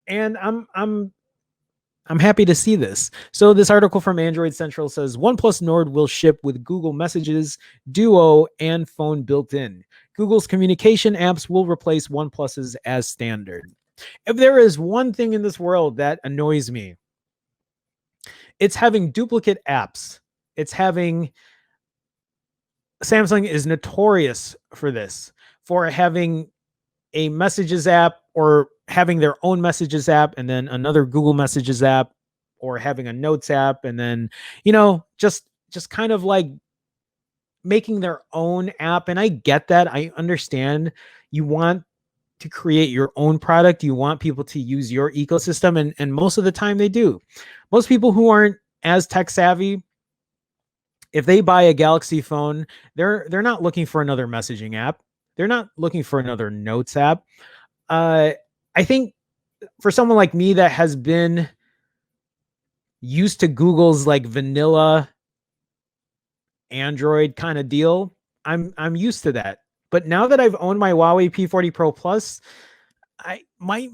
And I'm happy to see this. So this article from Android Central says OnePlus Nord will ship with Google Messages, Duo, and Phone built in. Google's communication apps will replace OnePlus's as standard. If there is one thing in this world that annoys me, it's having duplicate apps. It's having Samsung is notorious for this, for having a messages app or having their own messages app and then another Google Messages app, or having a notes app and then, just kind of like making their own app. And I get that. I understand you want to create your own product. You want people to use your ecosystem. And most of the time they do. Most people who aren't as tech savvy, if they buy a Galaxy phone, they're not looking for another messaging app. They're not looking for another notes app. I think for someone like me that has been used to Google's like vanilla Android kind of deal, I'm used to that. But now that I've owned my Huawei P40 Pro Plus, my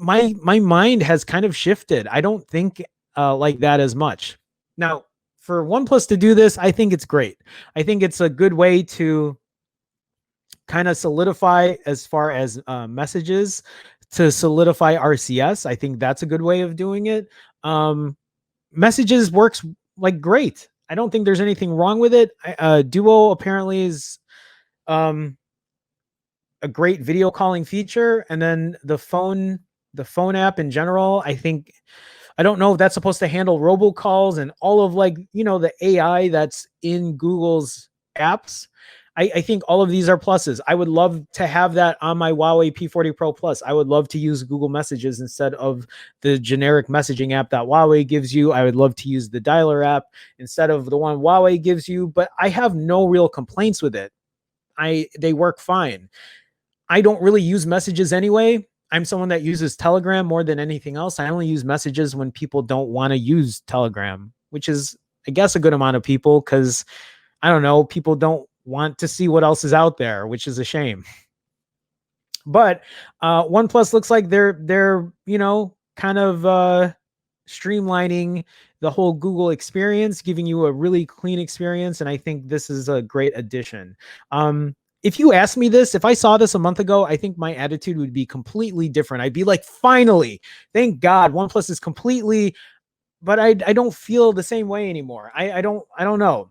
mind has kind of shifted. I don't think like that as much. Now, for OnePlus to do this, I think it's great. I think it's a good way to kind of solidify as far as messages, to solidify RCS. I think that's a good way of doing it. Messages works like great. I don't think there's anything wrong with it. Duo apparently is a great video calling feature, and then the phone app in general, I don't know if that's supposed to handle robocalls and all of like, the AI that's in Google's apps. I think all of these are pluses. I would love to have that on my Huawei P40 Pro Plus. I would love to use Google Messages instead of the generic messaging app that Huawei gives you. I would love to use the dialer app instead of the one Huawei gives you, but I have no real complaints with it. They work fine. I don't really use messages anyway. I'm someone that uses Telegram more than anything else. I only use messages when people don't want to use Telegram, which is, I guess, a good amount of people, because I don't know, people don't want to see what else is out there, which is a shame. But OnePlus looks like they're kind of streamlining the whole Google experience, giving you a really clean experience, and I think this is a great addition. If you asked me this, if I saw this a month ago, I think my attitude would be completely different. I'd be like, finally, thank God, OnePlus is completely, but I don't feel the same way anymore. I don't know.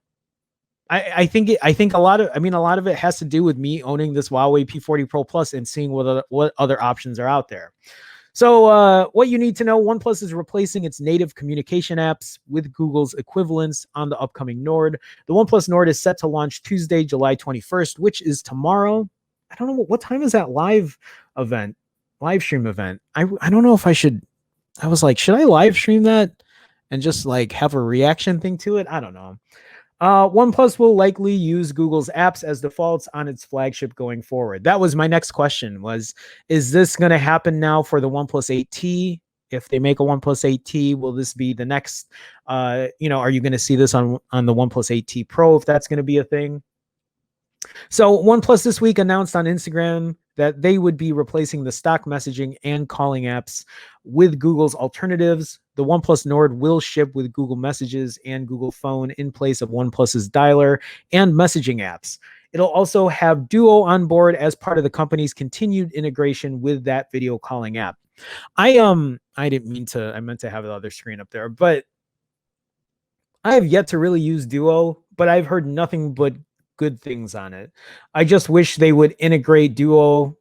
I think a lot of it has to do with me owning this Huawei P40 Pro Plus and seeing what other options are out there. So what you need to know, OnePlus is replacing its native communication apps with Google's equivalents on the upcoming Nord. The OnePlus Nord is set to launch Tuesday, July 21st, which is tomorrow. I don't know what time is that live stream event. I don't know if I should. I was like, should I live stream that and just like have a reaction thing to it? I don't know. OnePlus will likely use Google's apps as defaults on its flagship going forward. That was my next question, is this going to happen now for the OnePlus 8T? If they make a OnePlus 8T, will this be the next, are you going to see this on the OnePlus 8T Pro, if that's going to be a thing? So OnePlus this week announced on Instagram that they would be replacing the stock messaging and calling apps with Google's alternatives. The OnePlus Nord will ship with Google Messages and Google Phone in place of OnePlus's dialer and messaging apps. It'll also have Duo on board as part of the company's continued integration with that video calling app. I meant to have the other screen up there, but I have yet to really use Duo, but I've heard nothing but good things on it. I just wish they would integrate Duo.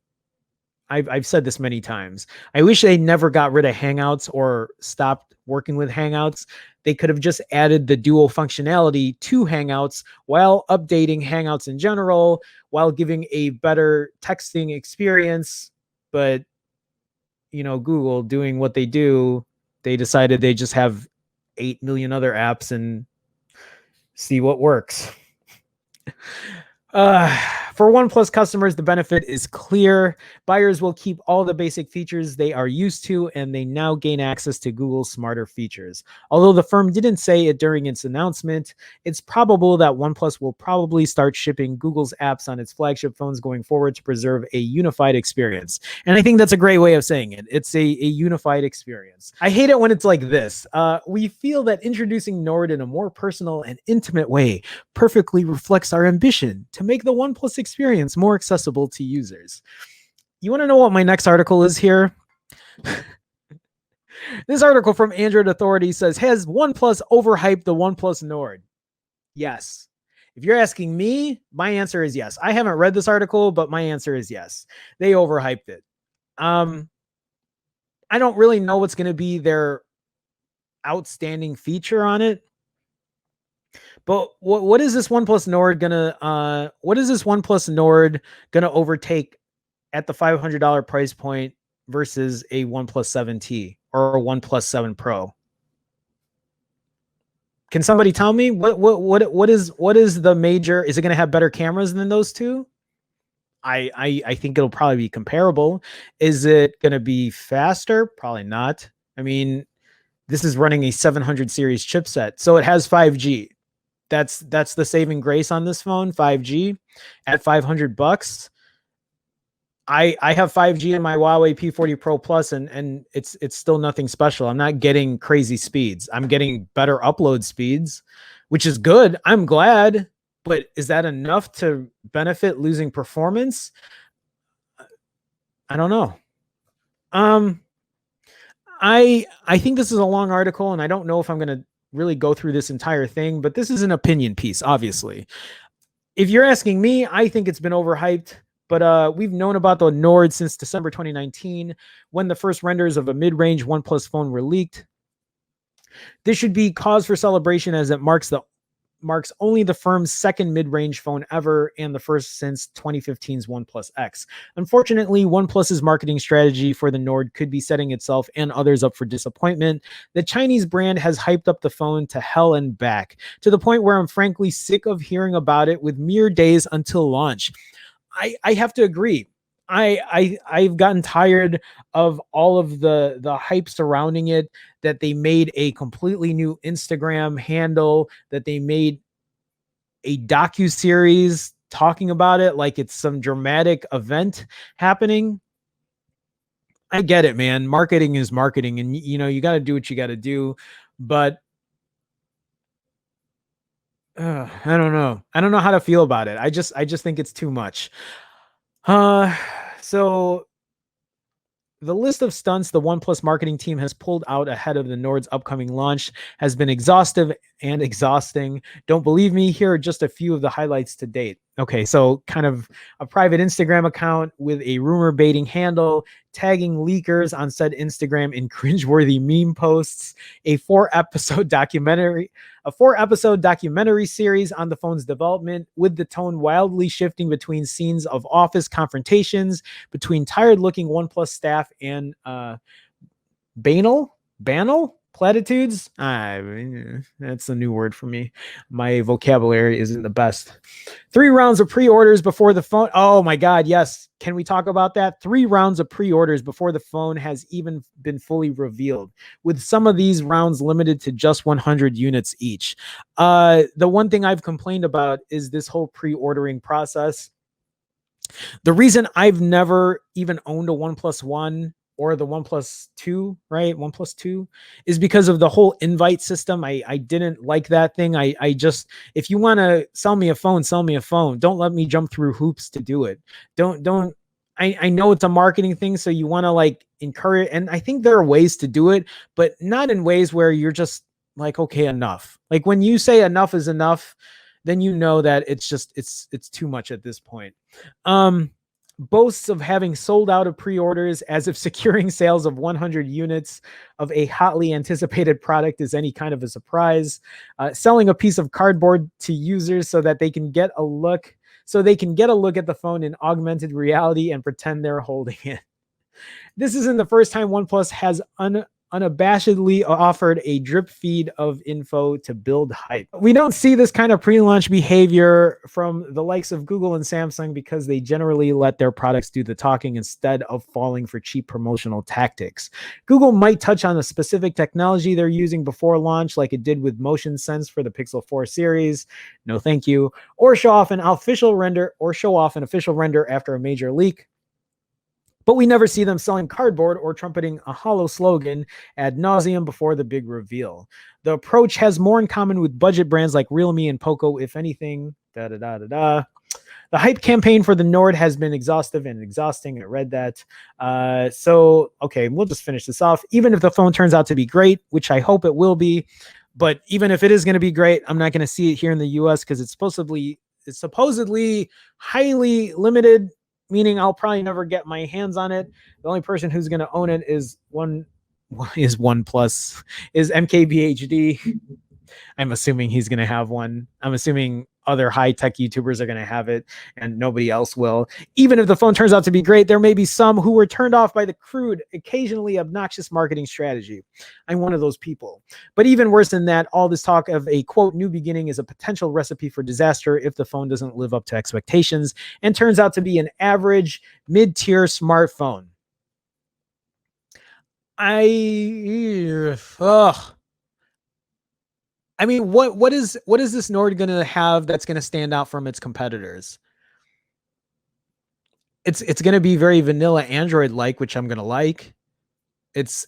I've said this many times. I wish they never got rid of Hangouts or stopped working with Hangouts. They could have just added the Duo functionality to Hangouts while updating Hangouts in general, while giving a better texting experience. But, Google doing what they do, they decided they just have 8 million other apps and see what works. For OnePlus customers, the benefit is clear. Buyers will keep all the basic features they are used to, and they now gain access to Google's smarter features. Although the firm didn't say it during its announcement, it's probable that OnePlus will probably start shipping Google's apps on its flagship phones going forward to preserve a unified experience. And I think that's a great way of saying it. It's a unified experience. I hate it when it's like this. We feel that introducing Nord in a more personal and intimate way perfectly reflects our ambition to make the OnePlus experience more accessible to users. You want to know what my next article is here? This article from Android Authority says, has OnePlus overhyped the OnePlus Nord? Yes. If you're asking me, my answer is yes. I haven't read this article, but my answer is yes. They overhyped it. I don't really know what's going to be their outstanding feature on it. But what is this OnePlus Nord gonna overtake at the $500 price point versus a OnePlus 7T or a OnePlus 7 Pro? Can somebody tell me what is the major? Is it gonna have better cameras than those two? I think it'll probably be comparable. Is it gonna be faster? Probably not. I mean, this is running a 700 series chipset, so it has 5G. That's the saving grace on this phone, 5G at $500. I have 5G in my Huawei P40 Pro Plus, and it's still nothing special. I'm not getting crazy speeds. I'm getting better upload speeds, which is good. I'm glad, but is that enough to benefit losing performance? I don't know. I think this is a long article, and I don't know if I'm going to really go through this entire thing, but this is an opinion piece, obviously. If you're asking me, I think it's been overhyped, but we've known about the Nord since December 2019, when the first renders of a mid-range OnePlus phone were leaked. This should be cause for celebration, as it marks only the firm's second mid-range phone ever and the first since 2015's OnePlus X. Unfortunately, OnePlus's marketing strategy for the Nord could be setting itself and others up for disappointment. The Chinese brand has hyped up the phone to hell and back, to the point where I'm frankly sick of hearing about it with mere days until launch. I have to agree. I've gotten tired of all of the hype surrounding it, that they made a completely new Instagram handle, that they made a docu-series talking about it like it's some dramatic event happening. I get it, man. Marketing is marketing, and you got to do what you got to do, but I don't know. I don't know how to feel about it. I just think it's too much. So the list of stunts the OnePlus marketing team has pulled out ahead of the Nord's upcoming launch has been exhaustive and exhausting. Don't believe me? Here are just a few of the highlights to date. Okay, so kind of a private Instagram account with a rumor baiting handle, tagging leakers on said Instagram in cringeworthy meme posts, a four-episode documentary series on the phone's development, with the tone wildly shifting between scenes of office confrontations between tired-looking OnePlus staff and banal platitudes. That's a new word for me. My vocabulary isn't the best. 3 rounds of pre-orders before the phone. Oh my God, yes. Can we talk about that? 3 rounds of pre-orders before the phone has even been fully revealed, with some of these rounds limited to just 100 units each. The one thing I've complained about is this whole pre-ordering process. The reason I've never even owned a OnePlus One or the OnePlus 2, right? OnePlus 2 is because of the whole invite system. I didn't like that thing. I just, if you want to sell me a phone, sell me a phone. Don't let me jump through hoops to do it. I know it's a marketing thing, so you want to like encourage, and I think there are ways to do it, but not in ways where you're just like, okay, enough. Like when you say enough is enough, then you know that it's just, it's too much at this point. Boasts of having sold out of pre-orders, as if securing sales of 100 units of a hotly anticipated product is any kind of a surprise. Selling a piece of cardboard to users so that they can get a look at the phone in augmented reality and pretend they're holding it. This isn't the first time OnePlus has unabashedly offered a drip feed of info to build hype. We don't see this kind of pre-launch behavior from the likes of Google and Samsung because they generally let their products do the talking instead of falling for cheap promotional tactics. Google might touch on a specific technology they're using before launch, like it did with Motion Sense for the Pixel 4 series. No, thank you. Or show off an official render after a major leak. But we never see them selling cardboard or trumpeting a hollow slogan ad nauseum before the big reveal. The approach has more in common with budget brands like Realme and Poco, if anything. The hype campaign for the Nord has been exhaustive and exhausting. I read that. Okay, we'll just finish this off. Even if the phone turns out to be great, which I hope it will be, but even if it is going to be great, I'm not going to see it here in the US because it's supposedly highly limited, meaning I'll probably never get my hands on it. The only person who's going to own it is OnePlus, is MKBHD. I'm assuming he's going to have one. I'm assuming other high-tech YouTubers are going to have it and nobody else will. Even if the phone turns out to be great, there may be some who were turned off by the crude, occasionally obnoxious marketing strategy. I'm one of those people. But even worse than that, all this talk of a, quote, new beginning is a potential recipe for disaster if the phone doesn't live up to expectations and turns out to be an average mid-tier smartphone. I mean, what is this Nord going to have that's going to stand out from its competitors? It's going to be very vanilla Android-like, which I'm going to like. It's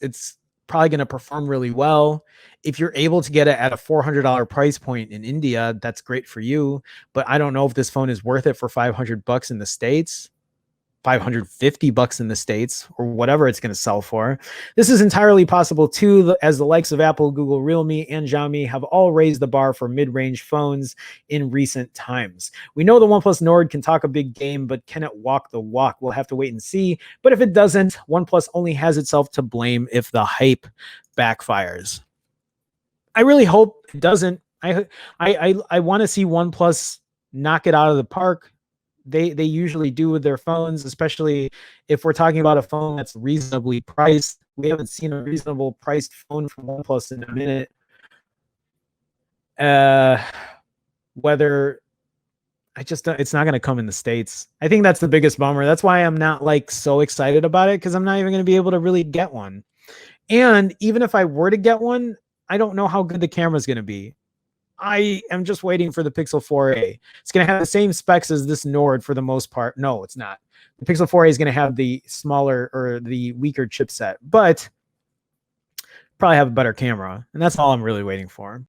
probably going to perform really well. If you're able to get it at a $400 price point in India, that's great for you. But I don't know if this phone is worth it for $500 in the States. $550 in the States, or whatever it's going to sell for. This is entirely possible too, as the likes of Apple, Google, Realme, and Xiaomi have all raised the bar for mid-range phones in recent times. We know the OnePlus Nord can talk a big game, but can it walk the walk? We'll have to wait and see. But if it doesn't, OnePlus only has itself to blame if the hype backfires. I really hope it doesn't. I want to see OnePlus knock it out of the park. They usually do with their phones, especially if we're talking about a phone that's reasonably priced. We haven't seen a reasonable priced phone from OnePlus in a minute. Whether it's not going to come in the States. I think that's the biggest bummer. That's why I'm not like so excited about it, because I'm not even going to be able to really get one. And even if I were to get one, I don't know how good the camera is going to be. I am just waiting for the Pixel 4a. It's going to have the same specs as this Nord for the most part. No, it's not. The Pixel 4a is going to have the smaller or the weaker chipset, but probably have a better camera. And that's all I'm really waiting for.